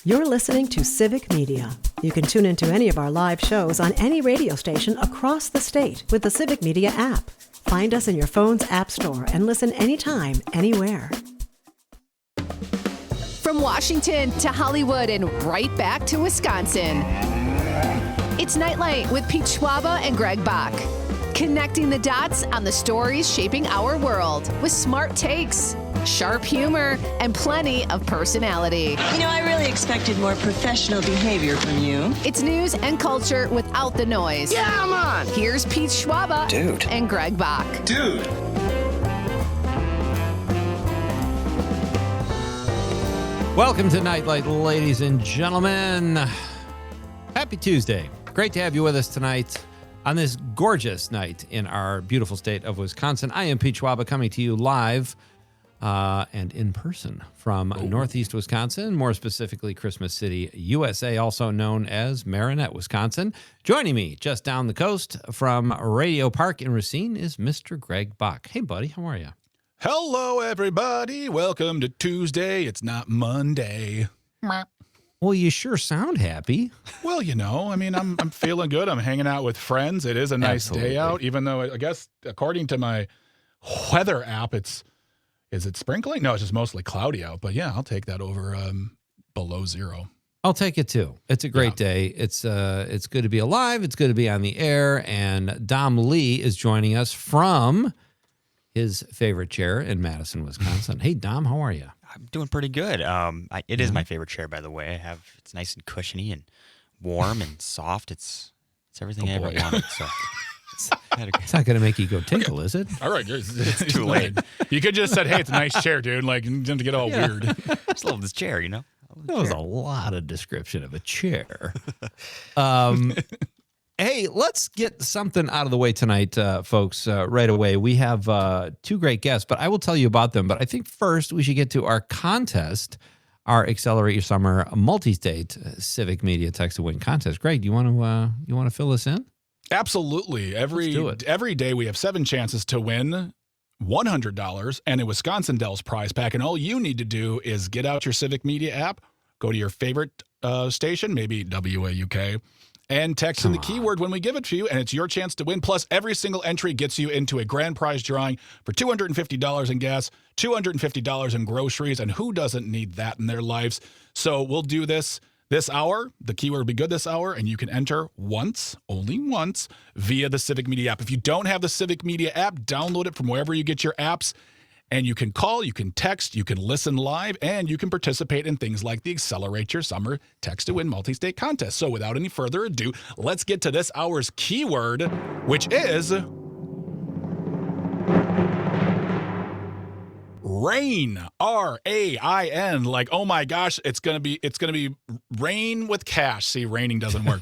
You're listening to Civic Media. You can tune into any of our live shows on any radio station across the state with the Civic Media app. Find us in your phone's app store and listen anytime, anywhere. From Washington to Hollywood and right back to Wisconsin. It's Nightlight with Pete Schwaba and Greg Bach. Connecting the dots on the stories shaping our world with smart takes, sharp humor, and plenty of personality. You know, I really expected more professional behavior from you. It's news and culture without the noise. Yeah, I'm on! Here's Pete Schwaba and Greg Bach. Dude! Welcome to Nightlight, ladies and gentlemen. Happy Tuesday. Great to have you with us tonight on this gorgeous night in our beautiful state of Wisconsin. I am Pete Schwaba, coming to you live and in person from Northeast Wisconsin, more specifically Christmas City, USA, also known as Marinette, Wisconsin. Joining me just down the coast from Radio Park in Racine is Mr. Greg Bach. Hey, buddy, how are you? Hello, everybody. Welcome to Tuesday. It's not Monday. Well, you sure sound happy. Well, you know, I mean, I'm feeling good. I'm hanging out with friends. It is a nice day out, even though I guess according to my weather app, is it sprinkling? No, it's just mostly cloudy out. But yeah, I'll take that over below zero. I'll take it too. It's a great day. It's good to be alive. It's good to be on the air. And Dom Lee is joining us from his favorite chair in Madison, Wisconsin. Hey, Dom, how are you? I'm doing pretty good. It is my favorite chair, by the way. It's nice and cushiony and warm and soft. It's everything I ever wanted. So it's not going to make you go tinkle, is it? All right, it's too late. You could just said, "Hey, it's a nice chair, dude." Like, you don't have to get all weird. I just love this chair, you know. That was a lot of description of a chair. Hey, let's get something out of the way tonight, folks, right away. We have two great guests, but I will tell you about them. But I think first we should get to our contest, our Accelerate Your Summer multi-state Civic Media Text to Win contest. Greg, do you want to fill us in? Absolutely. Every day we have 7 chances to win $100 and a Wisconsin Dells prize pack. And all you need to do is get out your Civic Media app, go to your favorite station, maybe WAUK, and text in the keyword when we give it to you, and it's your chance to win. Plus, every single entry gets you into a grand prize drawing for $250 in gas, $250 in groceries, and who doesn't need that in their lives? So we'll do this hour. The keyword will be good this hour, and you can enter once, only once, via the Civic Media app. If you don't have the Civic Media app, download it from wherever you get your apps. And you can call, you can text, you can listen live, and you can participate in things like the Accelerate Your Summer Text to Win multi-state contest. So without any further ado, let's get to this hour's keyword, which is rain. R-A-I-N. Like, oh my gosh, it's gonna be rain with cash. See, raining doesn't work.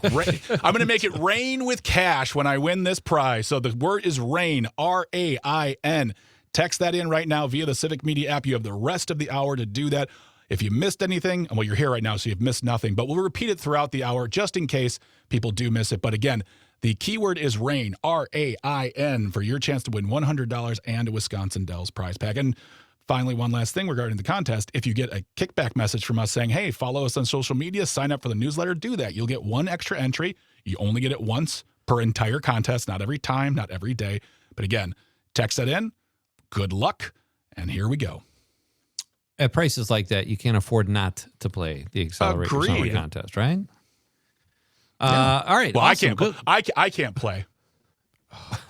I'm gonna make it rain with cash when I win this prize. So the word is rain. R-A-I-N. Text that in right now via the Civic Media app. You have the rest of the hour to do that. If you missed anything, well, you're here right now, so you've missed nothing. But we'll repeat it throughout the hour just in case people do miss it. But again, the keyword is RAIN, R-A-I-N, for your chance to win $100 and a Wisconsin Dells prize pack. And finally, one last thing regarding the contest. If you get a kickback message from us saying, hey, follow us on social media, sign up for the newsletter, do that. You'll get one extra entry. You only get it once per entire contest, not every time, not every day. But again, text that in. Good luck, and here we go. At prices like that, you can't afford not to play the Accelerate Your Summer contest, right? Yeah. All right. Well, awesome. I can't play. I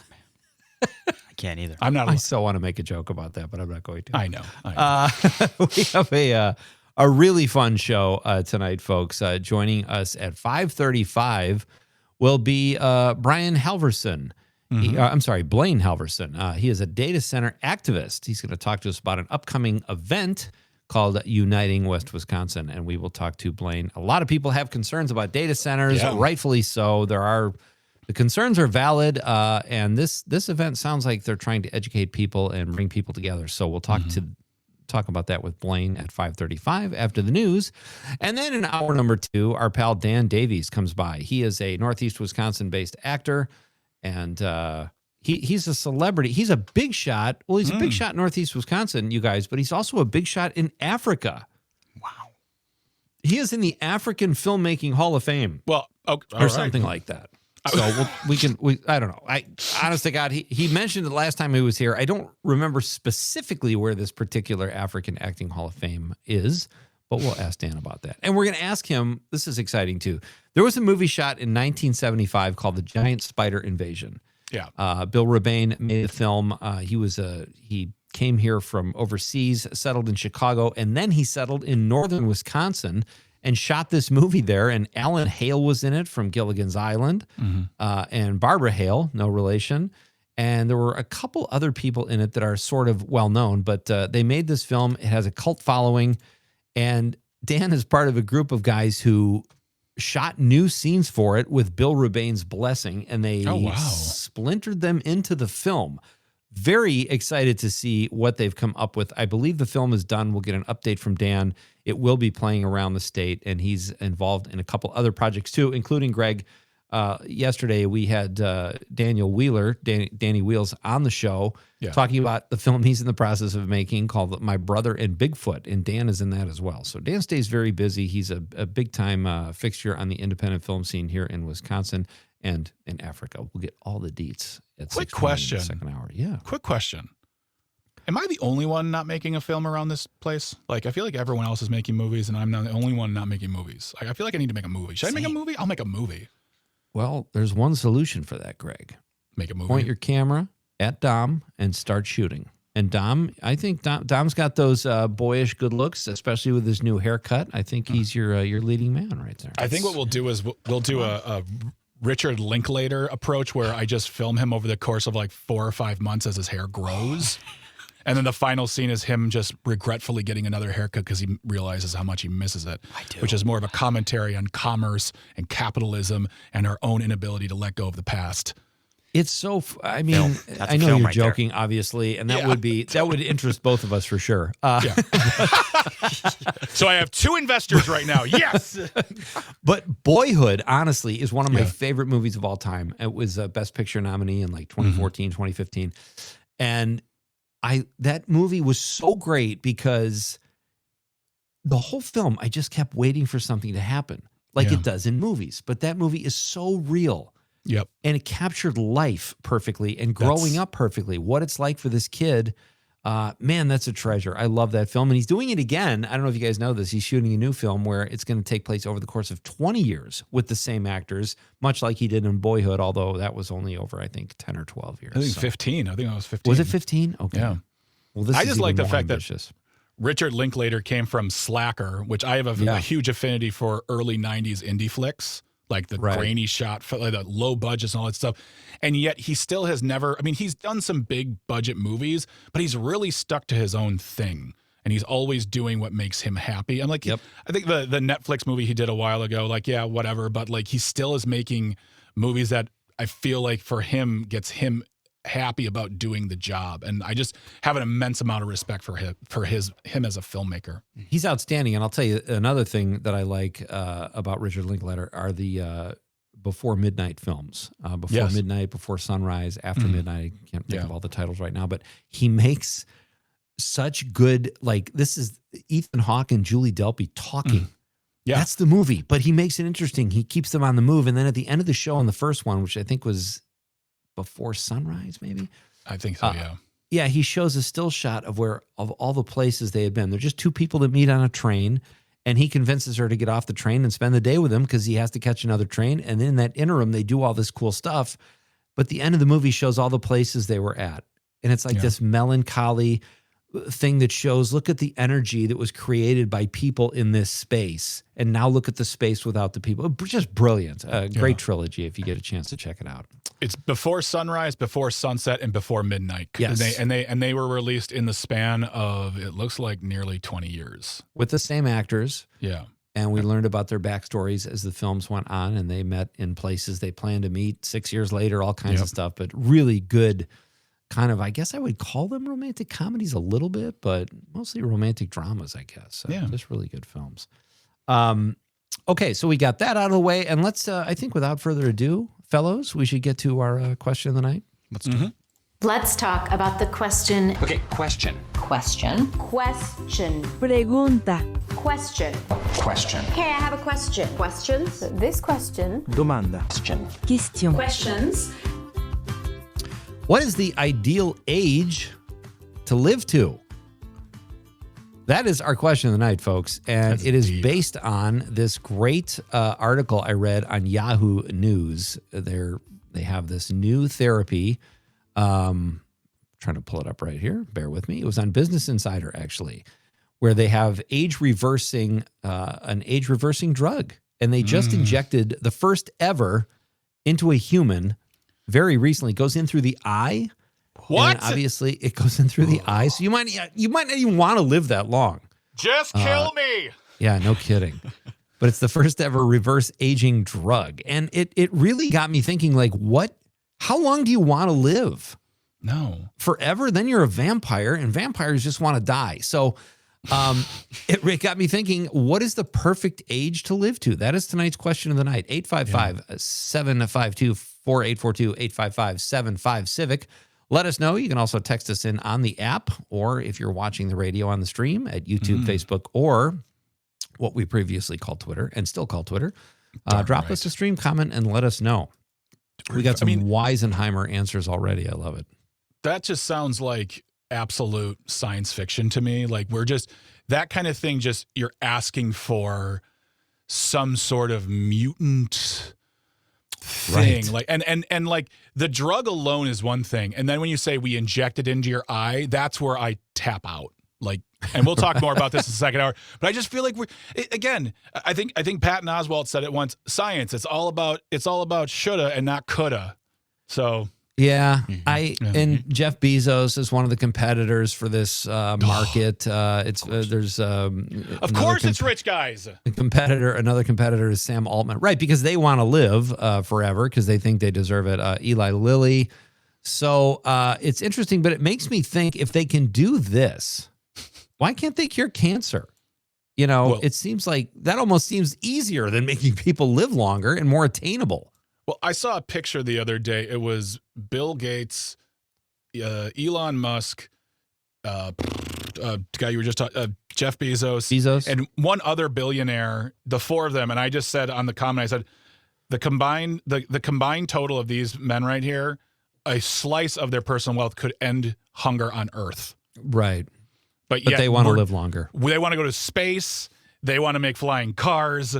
can't either. I still want to make a joke about that, but I'm not going to. I know. We have a really fun show tonight, folks. Joining us at 5:35 will be Blaine Halverson. Blaine Halverson. He is a data center activist. He's going to talk to us about an upcoming event called Uniting West Wisconsin, and we will talk to Blaine. A lot of people have concerns about data centers, rightfully so. The concerns are valid, and this event sounds like they're trying to educate people and bring people together. So we'll talk about that with Blaine at 5:35 after the news. And then in hour number 2, our pal Dan Davies comes by. He is a Northeast Wisconsin-based actor. And he's a celebrity. He's a big shot. Well, he's a big shot in Northeast Wisconsin, you guys, but he's also a big shot in Africa. Wow. He is in the African Filmmaking Hall of Fame. Well, or something like that. So I don't know. Honest to God, he mentioned it last time he was here. I don't remember specifically where this particular African Acting Hall of Fame is, but we'll ask Dan about that. And we're going to ask him, this is exciting too. There was a movie shot in 1975 called The Giant Spider Invasion. Yeah. Bill Rebane made the film. He came here from overseas, settled in Chicago, and then he settled in northern Wisconsin and shot this movie there. And Alan Hale was in it from Gilligan's Island, and Barbara Hale, no relation. And there were a couple other people in it that are sort of well-known, but they made this film. It has a cult following, and Dan is part of a group of guys who shot new scenes for it with Bill Rebane's blessing, and they splintered them into the film. Very excited to see what they've come up with. I believe the film is done. We'll get an update from Dan. It will be playing around the state, and he's involved in a couple other projects too, including Greg. Yesterday, we had Daniel Wheeler, Danny Wheels, on the show talking about the film he's in the process of making called My Brother and Bigfoot, and Dan is in that as well. So Dan stays very busy. He's a big-time fixture on the independent film scene here in Wisconsin and in Africa. We'll get all the deets at Quick question. The second hour. Yeah. Quick question. Am I the only one not making a film around this place? Like, I feel like everyone else is making movies, and I'm not the only one not making movies. I feel like I need to make a movie. Should I make a movie? I'll make a movie. Well, there's one solution for that, Greg. Make a movie. Point your camera at Dom and start shooting. And Dom, I think Dom's got those boyish good looks, especially with his new haircut. I think he's your leading man right there. I think what we'll do is we'll do a Richard Linklater approach where I just film him over the course of like 4 or 5 months as his hair grows. And then the final scene is him just regretfully getting another haircut because he realizes how much he misses it. I do. Which is more of a commentary on commerce and capitalism and our own inability to let go of the past. It's so. I mean, I know you're joking, obviously, and that would interest both of us for sure. So I have 2 investors right now. Yes. But Boyhood, honestly, is one of my favorite movies of all time. It was a Best Picture nominee in like 2014, 2015, and that movie was so great because the whole film, I just kept waiting for something to happen, like it does in movies. But that movie is so real. Yep. And it captured life perfectly and growing up perfectly. What it's like for this kid, man, that's a treasure. I love that film. And he's doing it again. I don't know if you guys know this. He's shooting a new film where it's going to take place over the course of 20 years with the same actors, much like he did in Boyhood, although that was only over, I think, 10 or 12 years. I think 15. I think I was 15. Was it 15? Okay. Yeah. Well, this I is just like the fact ambitious. that Richard Linklater came from Slacker, which I have a huge affinity for early 90s indie flicks. Like the grainy shot, like the low budgets and all that stuff. And yet he still has never, I mean, he's done some big budget movies, but he's really stuck to his own thing. And he's always doing what makes him happy. I'm like, I think the Netflix movie he did a while ago, like, yeah, whatever. But like, he still is making movies that I feel like for him gets him happy about doing the job. And I just have an immense amount of respect for him as a filmmaker. He's outstanding. And I'll tell you another thing that I like about Richard Linklater are the before midnight films. Before Midnight, Before Sunrise, After Midnight. I can't think of all the titles right now, but he makes such good, like, this is Ethan Hawke and Julie Delpy talking. Yeah. That's the movie, but he makes it interesting. He keeps them on the move. And then at the end of the show on the first one, which I think was Before Sunrise, maybe? I think so, yeah. Yeah, he shows a still shot of all the places they had been. They're just 2 people that meet on a train, and he convinces her to get off the train and spend the day with him because he has to catch another train. And in that interim, they do all this cool stuff. But the end of the movie shows all the places they were at. And it's like this melancholy thing that shows, look at the energy that was created by people in this space. And now look at the space without the people. Just brilliant. Great trilogy if you get a chance to check it out. It's Before Sunrise, Before Sunset, and Before Midnight. Yes. And they were released in the span of, it looks like, nearly 20 years. With the same actors. Yeah. And we learned about their backstories as the films went on, and they met in places they planned to meet 6 years later, all kinds of stuff. But really good kind of, I guess I would call them romantic comedies a little bit, but mostly romantic dramas, I guess. Just really good films. Okay, so we got that out of the way. And let's, I think without further ado, fellows, we should get to our question of the night. Let's do it. Let's talk about the question. Okay, question. Question. Question. Pregunta. Question. Question. Okay, I have a question. Questions? This question. Domanda. Question. Question. Questions. What is the ideal age to live to? That is our question of the night, folks. And it is based on this great article I read on Yahoo News. They have this new therapy. Trying to pull it up right here. Bear with me. It was on Business Insider, actually, where they have an age reversing drug. And they just injected the first ever into a human very recently. It goes in through the eye. What? And obviously, it goes in through the eye, so you might not even want to live that long. Just kill me. Yeah, no kidding. But it's the first ever reverse aging drug, and it really got me thinking. Like, what? How long do you want to live? No, forever. Then you're a vampire, and vampires just want to die. So, it got me thinking. What is the perfect age to live to? That is tonight's question of the night. 855-752-4842. 855-75-Civic. Let us know. You can also text us in on the app, or if you're watching the radio on the stream at YouTube, Facebook, or what we previously called Twitter and still call Twitter. Drop us a stream comment and let us know. We got some Weisenheimer answers already. I love it. That just sounds like absolute science fiction to me. Like that kind of thing, just you're asking for some sort of mutant thing. Right. Like and like the drug alone is one thing, and then when you say we inject it into your eye, that's where I tap out. Like, and we'll talk more about this in the second hour, but I just feel like I think Patton Oswalt said it once, science, it's all about shoulda and not coulda. So yeah, and Jeff Bezos is one of the competitors for this market. There's of course it's rich guys. Another competitor is Sam Altman, right? Because they want to live forever because they think they deserve it. Eli Lilly. So it's interesting, but it makes me think, if they can do this, why can't they cure cancer? You know, it seems like that almost seems easier than making people live longer and more attainable. Well, I saw a picture the other day. It was Bill Gates, Elon Musk, guy you were just talking, Jeff Bezos, and one other billionaire. The four of them, and I just said on the comment, I said, the combined total of these men right here, a slice of their personal wealth could end hunger on Earth. Right, but they want to live longer. They want to go to space. They want to make flying cars.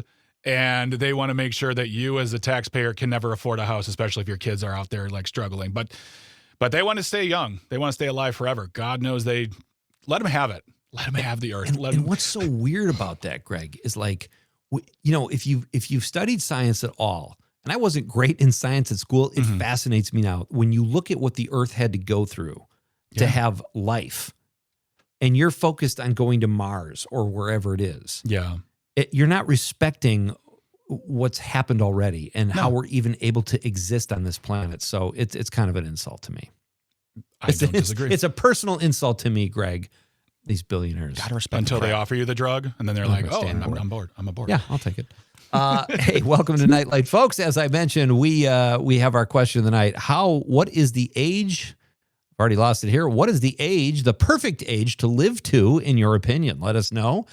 And they want to make sure that you as a taxpayer can never afford a house, especially if your kids are out there like struggling. But they want to stay young. They want to stay alive forever. God knows let them have it. Let them have the earth. And what's so weird about that, Greg, is like, if you've studied science at all, and I wasn't great in science at school, it fascinates me now. When you look at what the earth had to go through to have life, and you're focused on going to Mars or wherever it is. Yeah. You're not respecting what's happened already and how we're even able to exist on this planet. So it's kind of an insult to me. I don't disagree. It's a personal insult to me, Greg. These billionaires. Gotta respect until they offer you the drug, and then they're like, "Oh, I'm bored. I'm aboard." Yeah, I'll take it. Hey, welcome to Nightlight, folks. As I mentioned, we have our question of the night. What is the age? I've already lost it here. What is the age, the perfect age to live to, in your opinion? Let us know.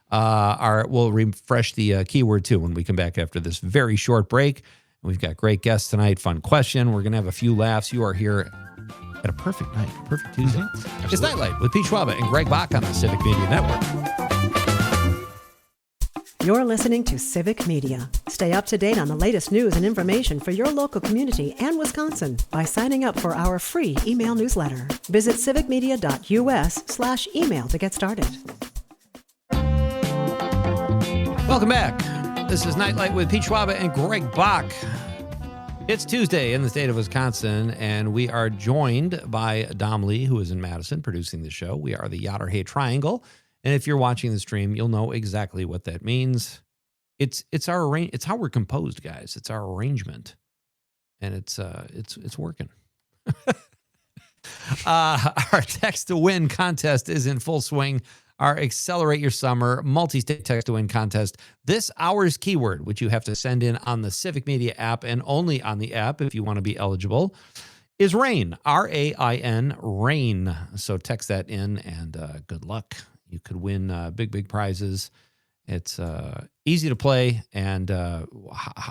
We'll refresh the keyword too when we come back after this very short break. We've got great guests tonight. Fun question. We're gonna have a few laughs. You are here at a perfect night, perfect Tuesday. It's Nightlight with Pete Schwaba and Greg Bach on the Civic Media Network. You're listening to Civic Media. Stay up to date on the latest news and information for your local community and Wisconsin by signing up for our free email newsletter. Visit civicmedia.us/email to get started. Welcome back. This is Nightlight with Pete Schwaba and Greg Bach. It's Tuesday in the state of Wisconsin, and we are joined by Dom Lee, who is in Madison producing the show. We are the Yatter Hay Triangle, and if you're watching the stream, you'll know exactly what that means. It's how we're composed, guys. It's our arrangement, and it's working. Our text to win contest is in full swing. Our Accelerate Your Summer multi-state text to win contest. This hour's keyword, which you have to send in on the Civic Media app and only on the app if you want to be eligible, is RAIN, RAIN, RAIN. So text that in and good luck. You could win big prizes. It's easy to play, and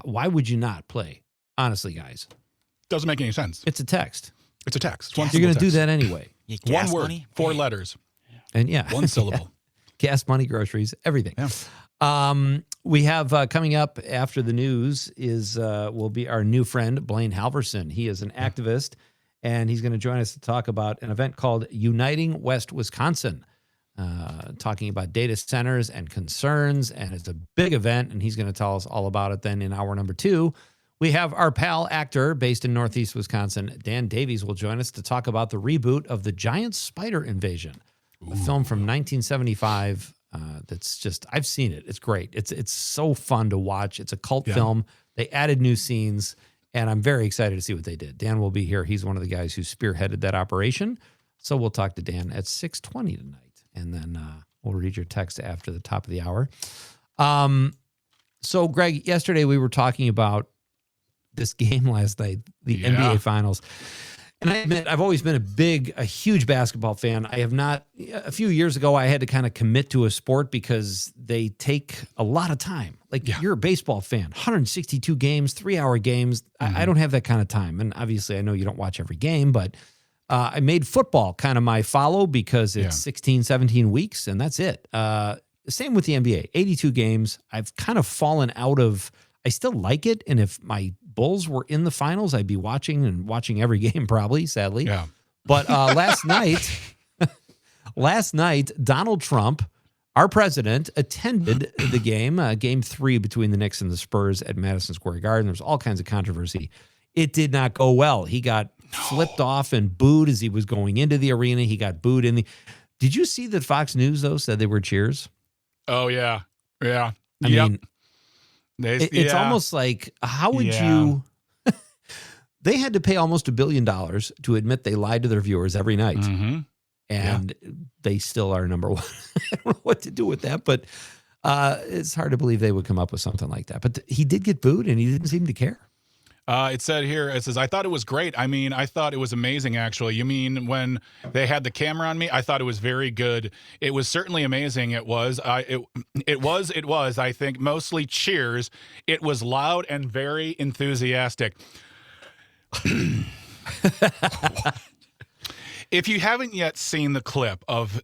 why would you not play? Honestly, guys. Doesn't make any sense. It's a text. It's a text. You're going to do that anyway. One word, money? 4 letters. And yeah. One syllable. Gas money, groceries, everything. Yeah. We have coming up after the news will be our new friend, Blaine Halverson. He is an activist, and he's going to join us to talk about an event called Uniting West Wisconsin, talking about data centers and concerns, and it's a big event, and he's going to tell us all about it. Then in hour number 2, we have our pal actor based in Northeast Wisconsin, Dan Davies, will join us to talk about the reboot of The Giant Spider Invasion, a film from 1975. That's just, I've seen it. It's great. It's so fun to watch. It's a cult film. They added new scenes, and I'm very excited to see what they did. Dan will be here. He's one of the guys who spearheaded that operation. So we'll talk to Dan at 6:20 tonight, and then we'll read your text after the top of the hour. So, Greg, yesterday we were talking about this game last night, the NBA Finals. And I admit, I've always been a huge basketball fan. I have not, a few years ago, I had to kind of commit to a sport because they take a lot of time. Like, you're a baseball fan, 162 games, 3-hour games. I don't have that kind of time. And obviously, I know you don't watch every game, but I made football kind of my follow because it's 16, 17 weeks, and that's it. Same with the NBA, 82 games. I've kind of fallen out of, I still like it, and if my Bulls were in the finals, I'd be watching every game probably, sadly. Yeah. But last night, Donald Trump, our president, attended the game, game 3 between the Knicks and the Spurs at Madison Square Garden. There was all kinds of controversy. It did not go well. He got flipped off and booed as he was going into the arena. He got booed in the. Did you see that Fox News, though, said they were cheers? Oh, yeah. Yeah. I mean, it's almost like, how would you? They had to pay almost $1 billion to admit they lied to their viewers every night, and they still are number one. I don't know what to do with that, but it's hard to believe they would come up with something like that. But he did get booed, and he didn't seem to care. It said here, it says, I thought it was great. I mean, I thought it was amazing, actually. You mean when they had the camera on me? I thought it was very good. It was certainly amazing. It was. It was, I think, mostly cheers. It was loud and very enthusiastic. If you haven't yet seen the clip of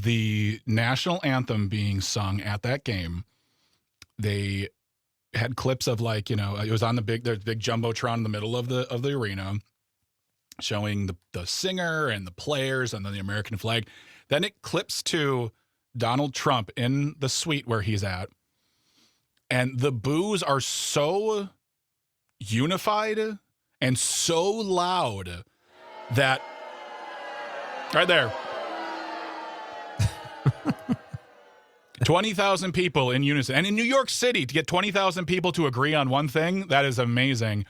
the national anthem being sung at that game, they had clips of, like, you know, it was on the big jumbotron in the middle of the arena, showing the singer and the players and then the American flag. Then it clips to Donald Trump in the suite where he's at, and the boos are so unified and so loud that right there. 20,000 people in unison. And in New York City, to get 20,000 people to agree on one thing, that is amazing.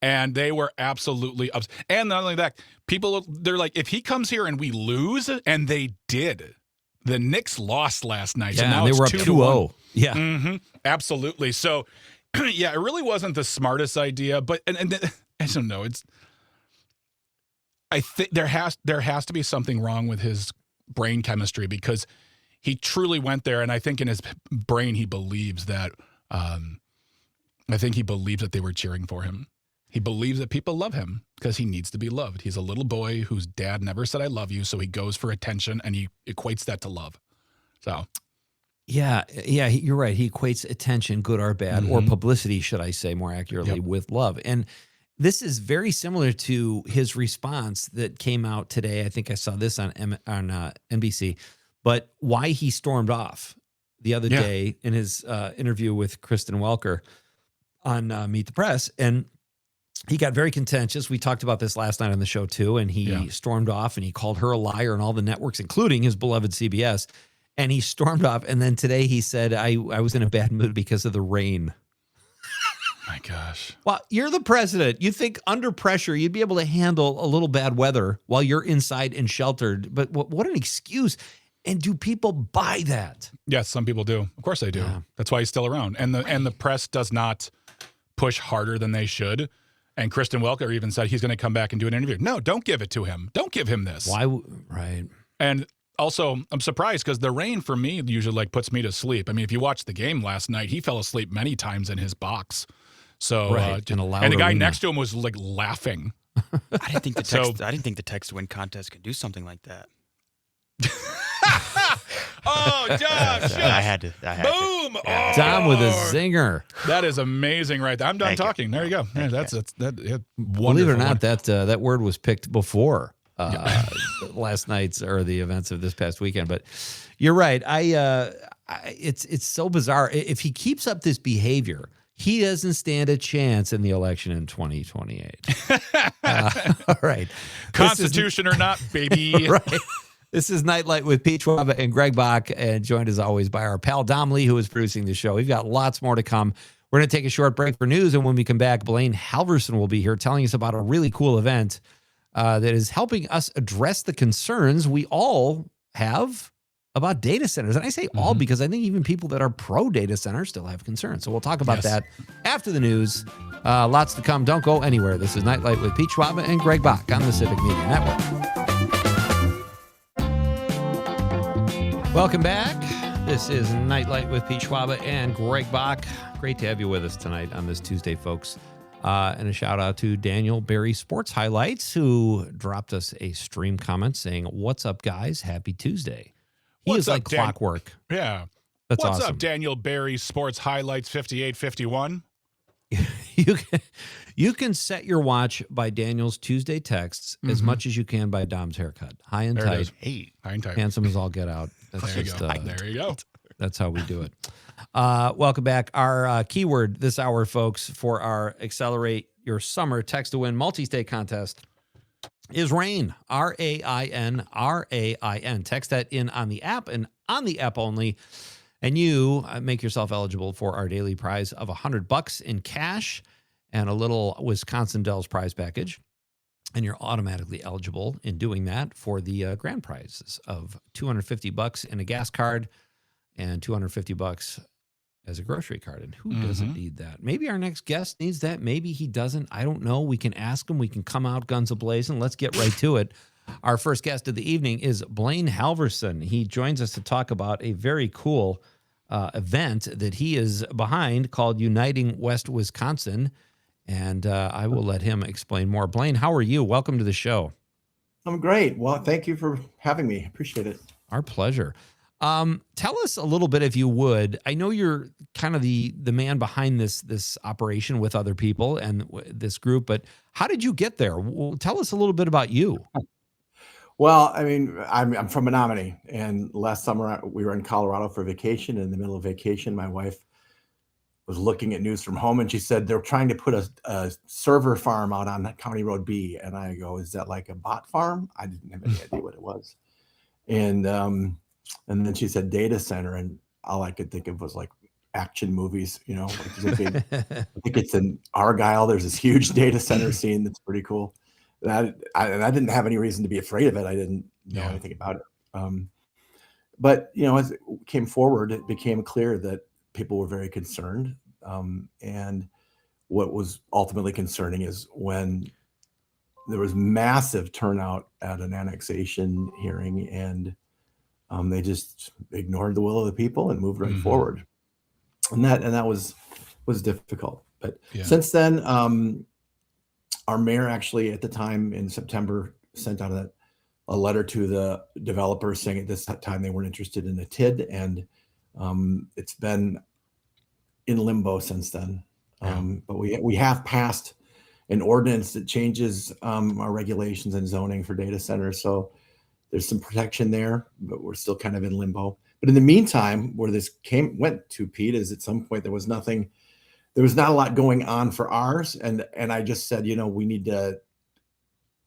And they were absolutely upset. And not only that, they're like, if he comes here and we lose, and they did. The Knicks lost last night. Yeah, so now they it's were up 2-0. Yeah. Absolutely. So, yeah, it really wasn't the smartest idea, but and I don't know. I think there has to be something wrong with his brain chemistry, because he truly went there, and I think in his brain he believes that. I think he believes that they were cheering for him. He believes that people love him because he needs to be loved. He's a little boy whose dad never said "I love you," so he goes for attention, and he equates that to love. So, yeah, you're right. He equates attention, good or bad, or publicity, should I say more accurately, with love. And this is very similar to his response that came out today. I think I saw this on NBC. But why he stormed off the other day in his interview with Kristen Welker on Meet the Press. And he got very contentious. We talked about this last night on the show, too. And he stormed off, and he called her a liar on all the networks, including his beloved CBS. And he stormed off. And then today he said, I was in a bad mood because of the rain. My gosh. Well, you're the president. You think under pressure you'd be able to handle a little bad weather while you're inside and sheltered. But what an excuse. And do people buy that? Yes, some people do. Of course they do. Yeah. That's why he's still around. And the press does not push harder than they should. And Kristen Welker even said he's going to come back and do an interview. No, don't give it to him. Don't give him this. Why? Right. And Also, I'm surprised because the rain for me usually like puts me to sleep. I mean, if you watched the game last night, he fell asleep many times in his box. So, in a loud and the guy arena. next to him was like laughing. I didn't think the text to win contest could do something like that. Oh, Josh! I had to. Boom! Yeah. Dom with a zinger. That is amazing, right there. I'm done Thank you. talking. There you go. Yeah, that's Believe wonderful. it or not, that word was picked before last night's or the events of this past weekend. But you're right. It's so bizarre. If he keeps up this behavior, he doesn't stand a chance in the election in 2028. All right. Constitution or not, baby. Right. This is Nightlight with Pete Schwaba and Greg Bach, and joined as always by our pal Dom Lee, who is producing the show. We've got lots more to come. We're going to take a short break for news, and when we come back, Blaine Halverson will be here telling us about a really cool event that is helping us address the concerns we all have about data centers. And I say all because I think even people that are pro-data centers still have concerns. So we'll talk about that after the news. Lots to come. Don't go anywhere. This is Nightlight with Pete Schwaba and Greg Bach on the Civic Media Network. Welcome back. This is Nightlight with Pete Schwaba and Greg Bach. Great to have you with us tonight on this Tuesday, folks. And a shout out to Daniel Berry Sports Highlights, who dropped us a stream comment saying, "What's up, guys? Happy Tuesday." He is like clockwork. Yeah. That's What's awesome. up, Daniel Berry Sports Highlights 5851? You can set your watch by Daniel's Tuesday texts as much as you can by Dom's haircut. High and There it tight. is. High and tight. Handsome as all get out. That's There you just, go. There you go. That's how we do it. Welcome back. Our keyword this hour, folks, for our Accelerate Your Summer Text to Win multi-state contest is RAIN. RAIN. RAIN. Text that in on the app and on the app only. And you make yourself eligible for our daily prize of $100 in cash and a little Wisconsin Dells prize package. And you're automatically eligible in doing that for the grand prizes of $250 in a gas card and $250 as a grocery card. And who doesn't need that? Maybe our next guest needs that. Maybe he doesn't. I don't know. We can ask him. We can come out guns a-blazing. Let's get right to it. Our first guest of the evening is Blaine Halverson. He joins us to talk about a very cool event that he is behind called Uniting West Wisconsin. And I will let him explain more. Blaine, how are you? Welcome to the show. I'm great. Well, thank you for having me. Appreciate it. Our pleasure. Tell us a little bit, if you would. I know you're kind of the man behind this operation with other people and this group, but how did you get there? Tell us a little bit about you. Well, I mean, I'm from Menominee, and last summer we were in Colorado for vacation. In the middle of vacation, my wife was looking at news from home, and she said they're trying to put a server farm out on County Road B. And I go, "Is that like a bot farm?" I didn't have any idea what it was. And then she said data center, and all I could think of was like action movies, you know. Like I think it's in Argyle. There's this huge data center scene that's pretty cool. I didn't have any reason to be afraid of it. I didn't know anything about it. But you know, as it came forward, it became clear that people were very concerned. And what was ultimately concerning is when there was massive turnout at an annexation hearing, and they just ignored the will of the people and moved right forward. And that was difficult. But since then, our mayor actually at the time in September sent out a letter to the developers saying at this time they weren't interested in the TID, and it's been in limbo since then. But we have passed an ordinance that changes our regulations and zoning for data centers. So there's some protection there, but we're still kind of in limbo. But in the meantime, where this went to, Pete, is at some point there was not a lot going on for ours. And I just said, you know,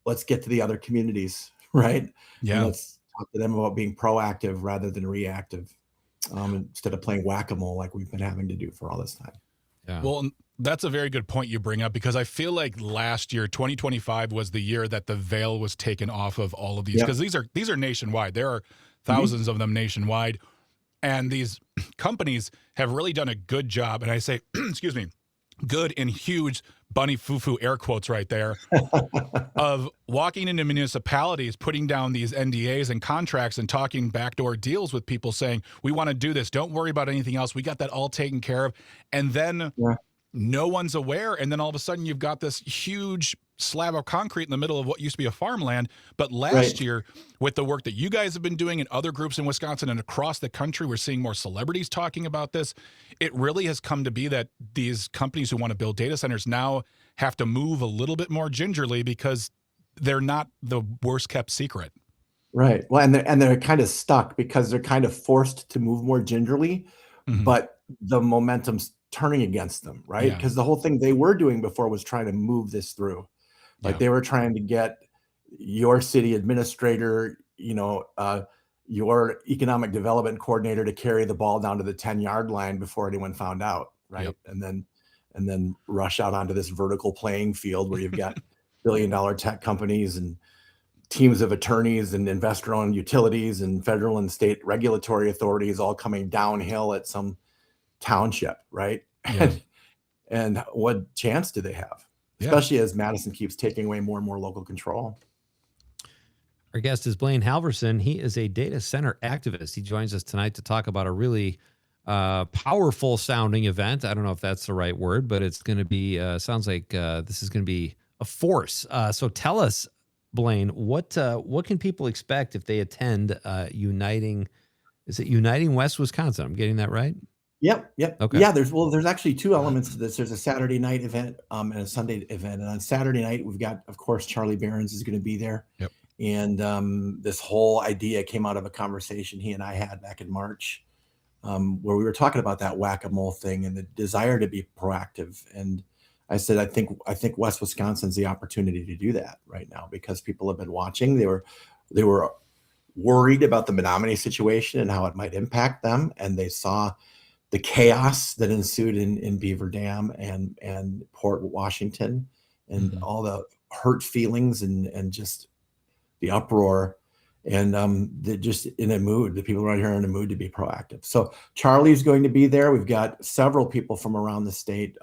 let's get to the other communities, right? Yeah. And let's talk to them about being proactive rather than reactive, instead of playing whack-a-mole like we've been having to do for all this time. Yeah. Well, that's a very good point you bring up, because I feel like last year, 2025, was the year that the veil was taken off of all of these, because these are nationwide. There are thousands of them nationwide, and these companies have really done a good job. And I say, excuse me, good in huge bunny foo-foo air quotes right there of walking into municipalities, putting down these NDAs and contracts and talking backdoor deals with people saying, we want to do this. Don't worry about anything else. We got that all taken care of. And then no one's aware. And then all of a sudden you've got this huge slab of concrete in the middle of what used to be a farmland. But last year, with the work that you guys have been doing and other groups in Wisconsin and across the country, we're seeing more celebrities talking about this. It really has come to be that these companies who want to build data centers now have to move a little bit more gingerly because they're not the worst kept secret. Right. Well, and they're kind of stuck because they're kind of forced to move more gingerly, but the momentum's turning against them, right? Because the whole thing they were doing before was trying to move this through. Like they were trying to get your city administrator, your economic development coordinator to carry the ball down to the 10-yard line before anyone found out, right? And then rush out onto this vertical playing field where you've got billion-dollar tech companies and teams of attorneys and investor-owned utilities and federal and state regulatory authorities all coming downhill at some township, right? And what chance do they have? Especially as Madison keeps taking away more and more local control. Our guest is Blaine Halverson. He is a data center activist. He joins us tonight to talk about a really powerful sounding event. I don't know if that's the right word, but it's going to be, sounds like this is going to be a force. So tell us, Blaine, what can people expect if they attend Uniting West Wisconsin? I'm getting that right? Yep. Okay. Yeah, there's actually two elements to this. There's a Saturday night event and a Sunday event. And on Saturday night, we've got, of course, Charlie Behrens is going to be there. Yep. And this whole idea came out of a conversation he and I had back in March, where we were talking about that whack-a-mole thing and the desire to be proactive. And I said, I think West Wisconsin's the opportunity to do that right now because people have been watching. They were worried about the Menominee situation and how it might impact them, and they saw the chaos that ensued in Beaver Dam and Port Washington and all the hurt feelings and just the uproar. And they're just in a mood. The people around here are in a mood to be proactive. So Charlie's going to be there. We've got several people from around the state,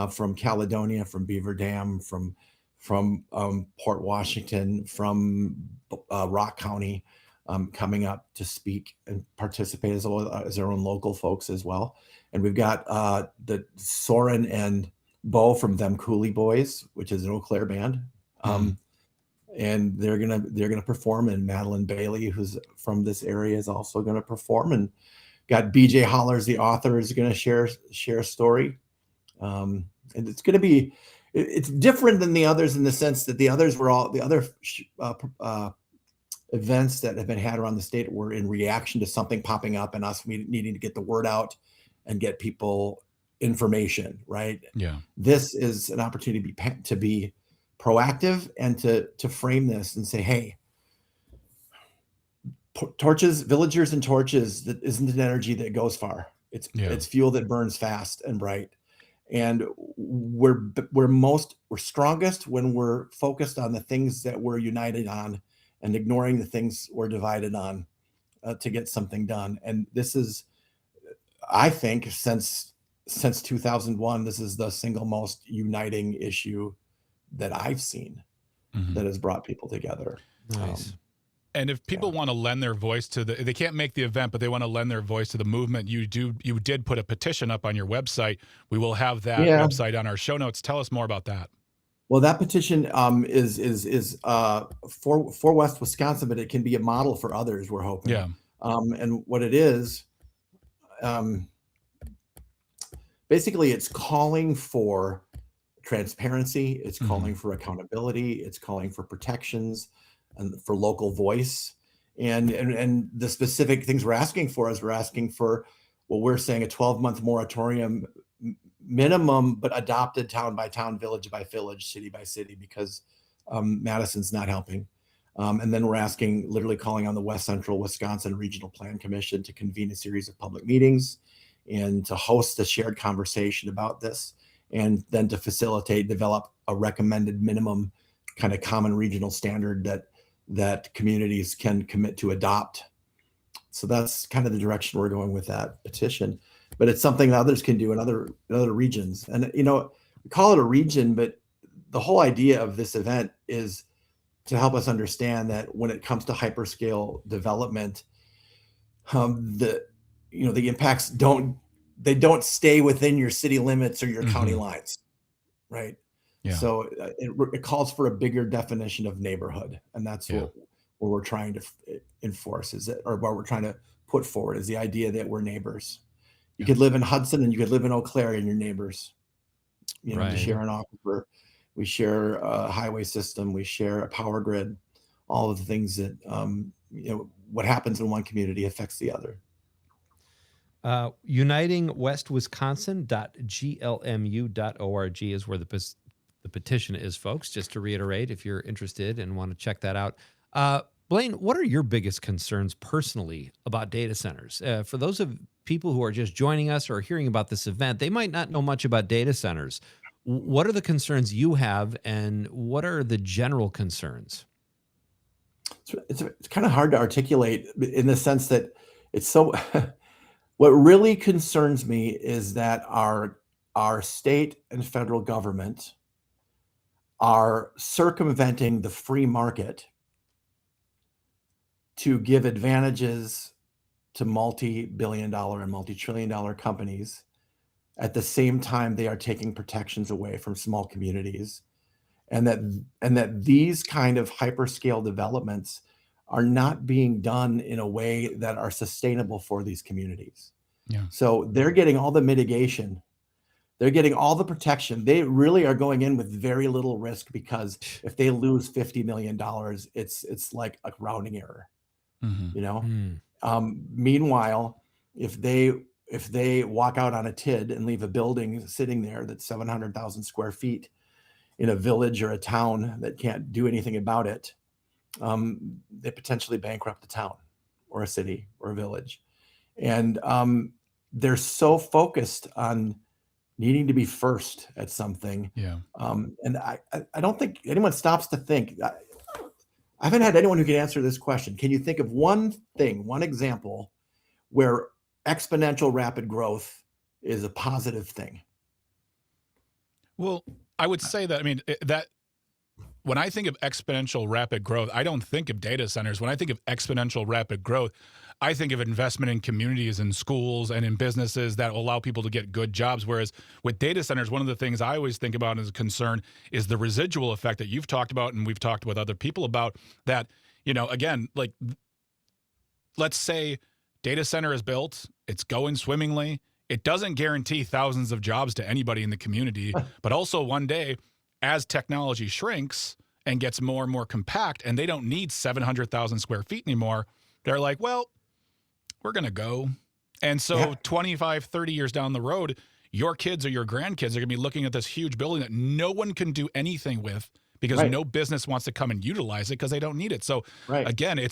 from Caledonia, from Beaver Dam, from Port Washington, from Rock County, coming up to speak and participate as well as their own local folks as well. And we've got the Soren and Bo from Them Cooley Boys, which is an Eau Claire band. And they're gonna perform, and Madeline Bailey, who's from this area, is also gonna perform. And got BJ Hollers, the author, is gonna share a story. And it's gonna be, it's different than the others in the sense that the others were all the other events that have been had around the state were in reaction to something popping up and us needing to get the word out and get people information, right? Yeah. This is an opportunity to be proactive and to frame this and say, hey, torches, villagers and torches, that isn't an energy that goes far. It's fuel that burns fast and bright. And we're strongest when we're focused on the things that we're united on and ignoring the things we're divided on to get something done. And this is, I think, since 2001, this is the single most uniting issue that I've seen that has brought people together. Nice. And if people want to lend their voice to they can't make the event, but they want to lend their voice to the movement, you did put a petition up on your website. We will have that website on our show notes. Tell us more about that. Well, that petition is for West Wisconsin, but it can be a model for others, we're hoping. Yeah. And what it is, basically, it's calling for transparency. It's calling for accountability. It's calling for protections and for local voice. And the specific things we're asking for is we're asking for, well, we're saying a 12-month moratorium minimum, but adopted town by town, village by village, city by city, because Madison's not helping. And then we're asking, literally calling on the West Central Wisconsin Regional Plan Commission to convene a series of public meetings and to host a shared conversation about this, and then to facilitate, develop a recommended minimum kind of common regional standard that communities can commit to adopt. So that's kind of the direction we're going with that petition. but it's something that others can do in other regions. And we call it a region, but the whole idea of this event is to help us understand that when it comes to hyperscale development, the impacts don't stay within your city limits or your county lines, right? Yeah. So it calls for a bigger definition of neighborhood, and that's what we're trying to enforce or what we're trying to put forward is the idea that we're neighbors. You could live in Hudson and you could live in Eau Claire and you're neighbors. We share an aquifer, we share a highway system, we share a power grid, all of the things that what happens in one community affects the other. UnitingWestWisconsin.glmu.org is where the petition is, folks, just to reiterate if you're interested and want to check that out. Blaine, what are your biggest concerns personally about data centers? For those of people who are just joining us or hearing about this event, they might not know much about data centers. What are the concerns you have, and what are the general concerns? It's kind of hard to articulate in the sense that it's so... What really concerns me is that our state and federal government are circumventing the free market to give advantages to multi-billion-dollar and multi-trillion-dollar companies. At the same time, they are taking protections away from small communities, and that these kind of hyperscale developments are not being done in a way that are sustainable for these communities. Yeah. So they're getting all the mitigation. They're getting all the protection. They really are going in with very little risk, because if they lose $50 million, it's like a rounding error. Meanwhile, if they walk out on a TID and leave a building sitting there that's 700,000 square feet in a village or a town that can't do anything about it, they potentially bankrupt the town or a city or a village. And they're so focused on needing to be first at something. Yeah. And I don't think anyone stops to think. I haven't had anyone who can answer this question. Can you think of one example where exponential rapid growth is a positive thing? Well, I would say that, that when I think of exponential rapid growth, I don't think of data centers. When I think of exponential rapid growth, I think of investment in communities and schools and in businesses that will allow people to get good jobs. Whereas with data centers, one of the things I always think about as a concern is the residual effect that you've talked about and we've talked with other people about, that, again, like, let's say data center is built, it's going swimmingly. It doesn't guarantee thousands of jobs to anybody in the community, but also one day, as technology shrinks and gets more and more compact and they don't need 700,000 square feet anymore, they're like, well, we're going to go. And so 25, 30 years down the road, your kids or your grandkids are going to be looking at this huge building that no one can do anything with because no business wants to come and utilize it because they don't need it. So again,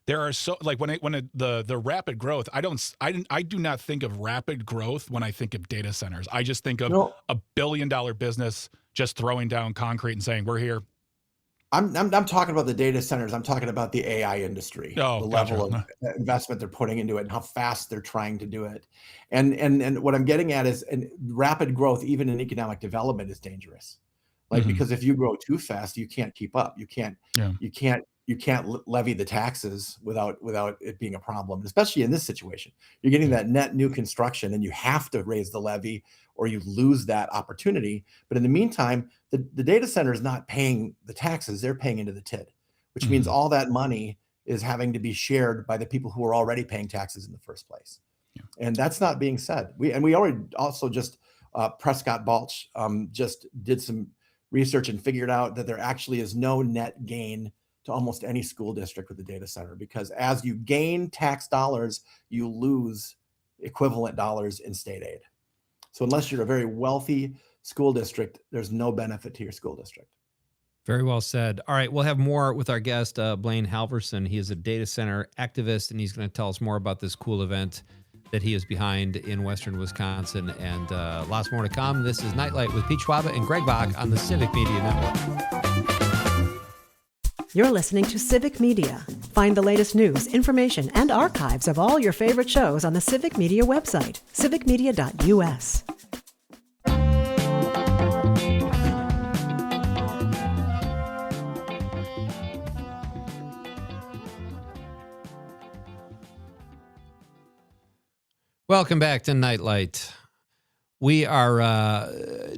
there are so, like, the rapid growth, I do not think of rapid growth when I think of data centers. I just think of $1 billion business just throwing down concrete and saying, we're here. I'm talking about the data centers. I'm talking about the AI industry, the level of investment they're putting into it and how fast they're trying to do it. And what I'm getting at is, and rapid growth, even in economic development, is dangerous. Like, because if you grow too fast, you can't keep up. You can't levy the taxes without it being a problem, especially in this situation. You're getting that net new construction and you have to raise the levy or you lose that opportunity. But in the meantime, the data center is not paying the taxes, they're paying into the TID, which means all that money is having to be shared by the people who are already paying taxes in the first place. Yeah. And that's not being said. We already also just, Prescott Balch just did some research and figured out that there actually is no net gain to almost any school district with the data center, because as you gain tax dollars, you lose equivalent dollars in state aid. So unless you're a very wealthy school district, there's no benefit to your school district. Very well said. All right, we'll have more with our guest, Blaine Halverson. He is a data center activist, and he's going to tell us more about this cool event that he is behind in Western Wisconsin, and lots more to come. This is Nightlight with Pete Schwaba and Greg Bach on the Civic Media Network. You're listening to Civic Media. Find the latest news, information, and archives of all your favorite shows on the Civic Media website, civicmedia.us. Welcome back to Nightlight. We are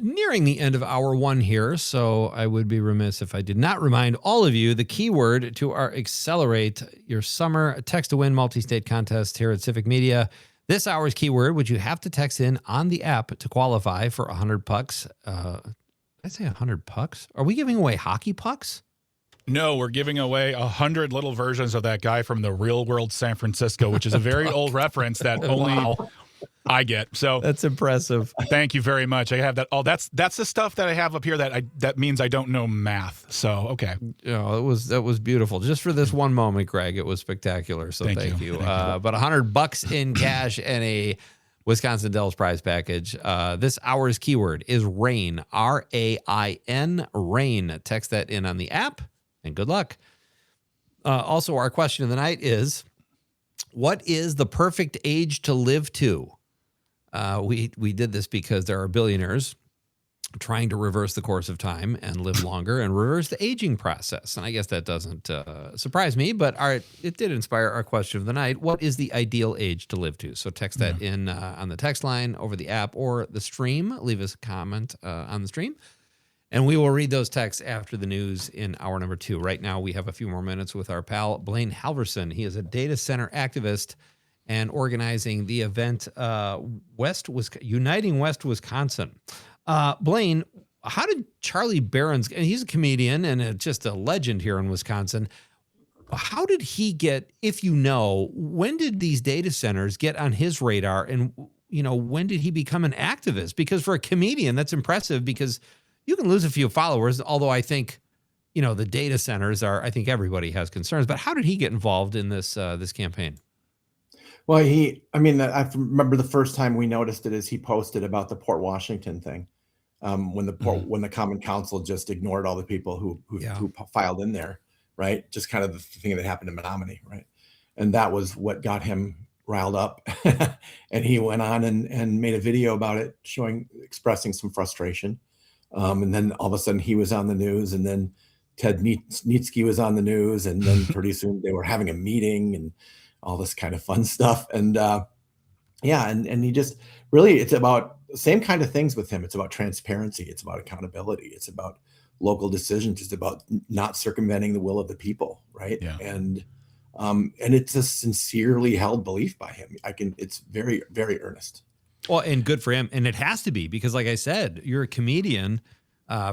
nearing the end of hour one here, so I would be remiss if I did not remind all of you the keyword to our Accelerate Your Summer Text to Win multi-state contest here at Civic Media. This hour's keyword, which you have to text in on the app to qualify for $100. I'd say $100. Are we giving away hockey pucks? No, we're giving away 100 little versions of that guy from the Real World San Francisco, which is a very old reference that only I get. So that's impressive. Thank you very much. I have that. Oh, that's the stuff that I have up here that means I don't know math. So okay. That was beautiful. Just for this one moment, Greg, it was spectacular. So thank you. But $100 in cash and a Wisconsin Dells prize package. This hour's keyword is RAIN, RAIN, RAIN. Text that in on the app. And good luck. Also, our question of the night is, what is the perfect age to live to? We did this because there are billionaires trying to reverse the course of time and live longer and reverse the aging process. And I guess that doesn't surprise me, but it did inspire our question of the night. What is the ideal age to live to? So text that in on the text line, over the app, or the stream. Leave us a comment on the stream. And we will read those texts after the news in hour number 2. Right now, we have a few more minutes with our pal, Blaine Halverson. He is a data center activist and organizing the event Uniting West Wisconsin. Blaine, how did Charlie Barron's, and he's a comedian and just a legend here in Wisconsin, how did he get, if you know, when did these data centers get on his radar? And, when did he become an activist? Because for a comedian, that's impressive because you can lose a few followers, although I think, the data centers I think everybody has concerns. But how did he get involved in this campaign? Well, I remember the first time we noticed it is he posted about the Port Washington thing, when the Common Council just ignored all the people who filed in there, right? Just kind of the thing that happened in Menominee, right? And that was what got him riled up. And he went on and made a video about it, expressing some frustration. And then all of a sudden he was on the news, and then Ted Nietzsche was on the news, and then pretty soon they were having a meeting and all this kind of fun stuff. And and he just really, it's about the same kind of things with him. It's about transparency. It's about accountability. It's about local decisions. It's about not circumventing the will of the people, right? Yeah. And it's a sincerely held belief by him. It's very, very earnest. Well, and good for him. And it has to be, because like I said, you're a comedian.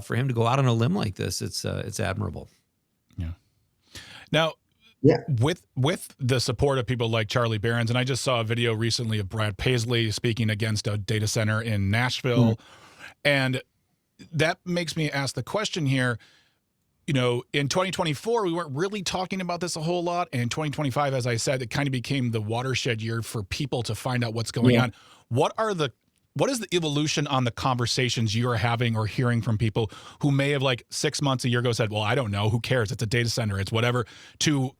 For him to go out on a limb like this, it's admirable. Yeah. Now, with the support of people like Charlie Barron's, and I just saw a video recently of Brad Paisley speaking against a data center in Nashville. And that makes me ask the question here, in 2024, we weren't really talking about this a whole lot. And in 2025, as I said, it kind of became the watershed year for people to find out what's going on. What is the evolution on the conversations you're having or hearing from people who may have 6 months, a year ago said, well, I don't know, who cares? It's a data center, it's whatever, to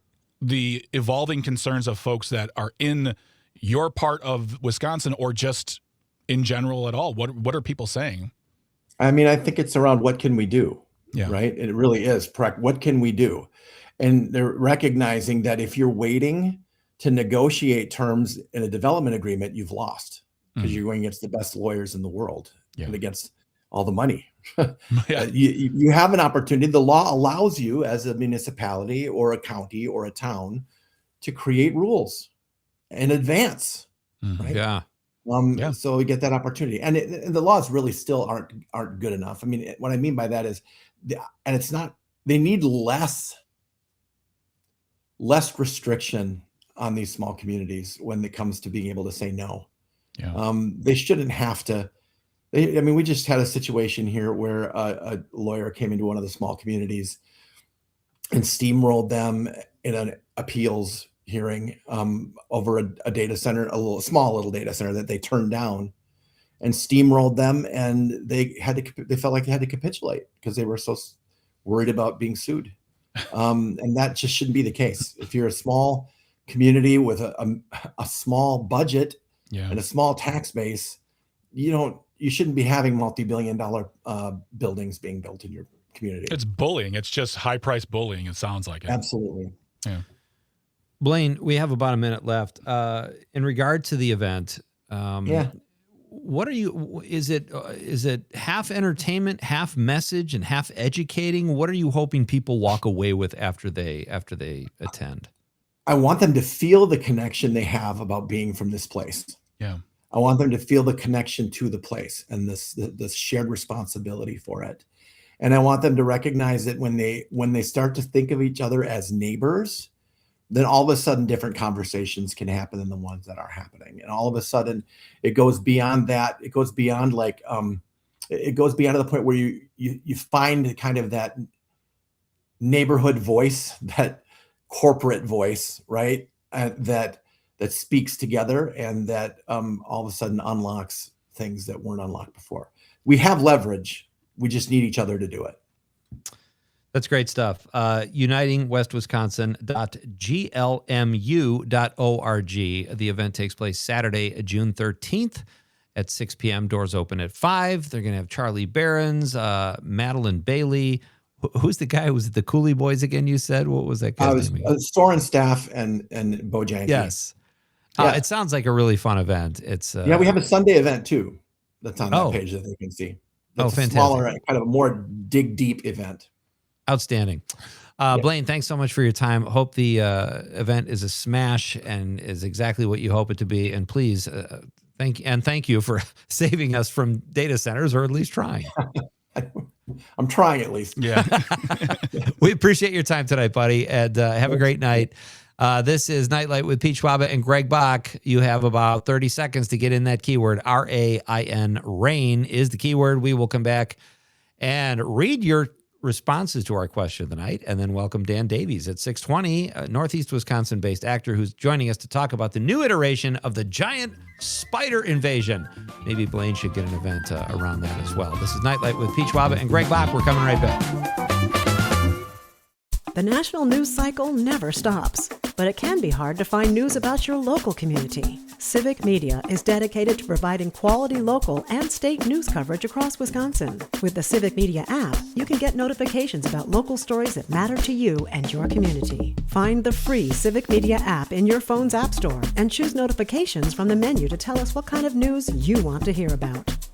the evolving concerns of folks that are in your part of Wisconsin or just in general at all? What are people saying? I mean, I think it's around what can we do, right? It really is. What can we do? And they're recognizing that if you're waiting to negotiate terms in a development agreement, you've lost. Because you're going against the best lawyers in the world and against all the money. You have an opportunity. The law allows you as a municipality or a county or a town to create rules in advance, right? So we get that opportunity. And the laws really still aren't good enough. I mean, what I mean by that is, they need less restriction on these small communities when it comes to being able to say no. They shouldn't have to. We just had a situation here where a lawyer came into one of the small communities and steamrolled them in an appeals hearing over a data center, a small little data center that they turned down, and steamrolled them, and they felt like they had to capitulate because they were so worried about being sued. And that just shouldn't be the case. If you're a small community with a small budget and a small tax base, you shouldn't be having multi-billion-dollar buildings being built in your community. It's bullying. It's just high-priced bullying. It sounds like it. Absolutely. Yeah. Blaine, we have about a minute left. In regard to the event, what are you? Is it half entertainment, half message, and half educating? What are you hoping people walk away with after they attend? I want them to feel the connection they have about being from this place. Yeah. I want them to feel the connection to the place and this shared responsibility for it. And I want them to recognize that when they start to think of each other as neighbors, then all of a sudden different conversations can happen than the ones that are happening. And all of a sudden it goes beyond that. It goes beyond it goes beyond to the point where you find kind of that neighborhood voice, that corporate voice, right? That speaks together and that all of a sudden unlocks things that weren't unlocked before. We have leverage. We just need each other to do it. That's great stuff. unitingwestwisconsin.glmu.org. The event takes place Saturday, June 13th at 6 p.m. Doors open at 5. They're going to have Charlie Barons, Madeline Bailey. Who's the guy who was at the Cooley Boys again, you said? What was that guy's name again? Soren Staff and Bojangles. Yes. Yeah. It sounds like a really fun event. It's we have a Sunday event too. That's on that page that they can see. That's fantastic. A smaller, kind of a more dig deep event. Outstanding. Blaine, thanks so much for your time. Hope the event is a smash and is exactly what you hope it to be. And please, thank you for saving us from data centers, or at least trying. I'm trying at least. Yeah. We appreciate your time tonight, buddy, and have a great night. This is Nightlight with Pete Schwaba and Greg Bach. You have about 30 seconds to get in that keyword. RAIN. RAIN is the keyword. We will come back and read your responses to our question of the night, and then welcome Dan Davies at 6:20, Northeast Wisconsin-based actor who's joining us to talk about the new iteration of the giant spider invasion. Maybe Blaine should get an event around that as well. This is Nightlight with Pete Schwaba and Greg Bach. We're coming right back. The national news cycle never stops, but it can be hard to find news about your local community. Civic Media is dedicated to providing quality local and state news coverage across Wisconsin. With the Civic Media app, you can get notifications about local stories that matter to you and your community. Find the free Civic Media app in your phone's app store and choose notifications from the menu to tell us what kind of news you want to hear about.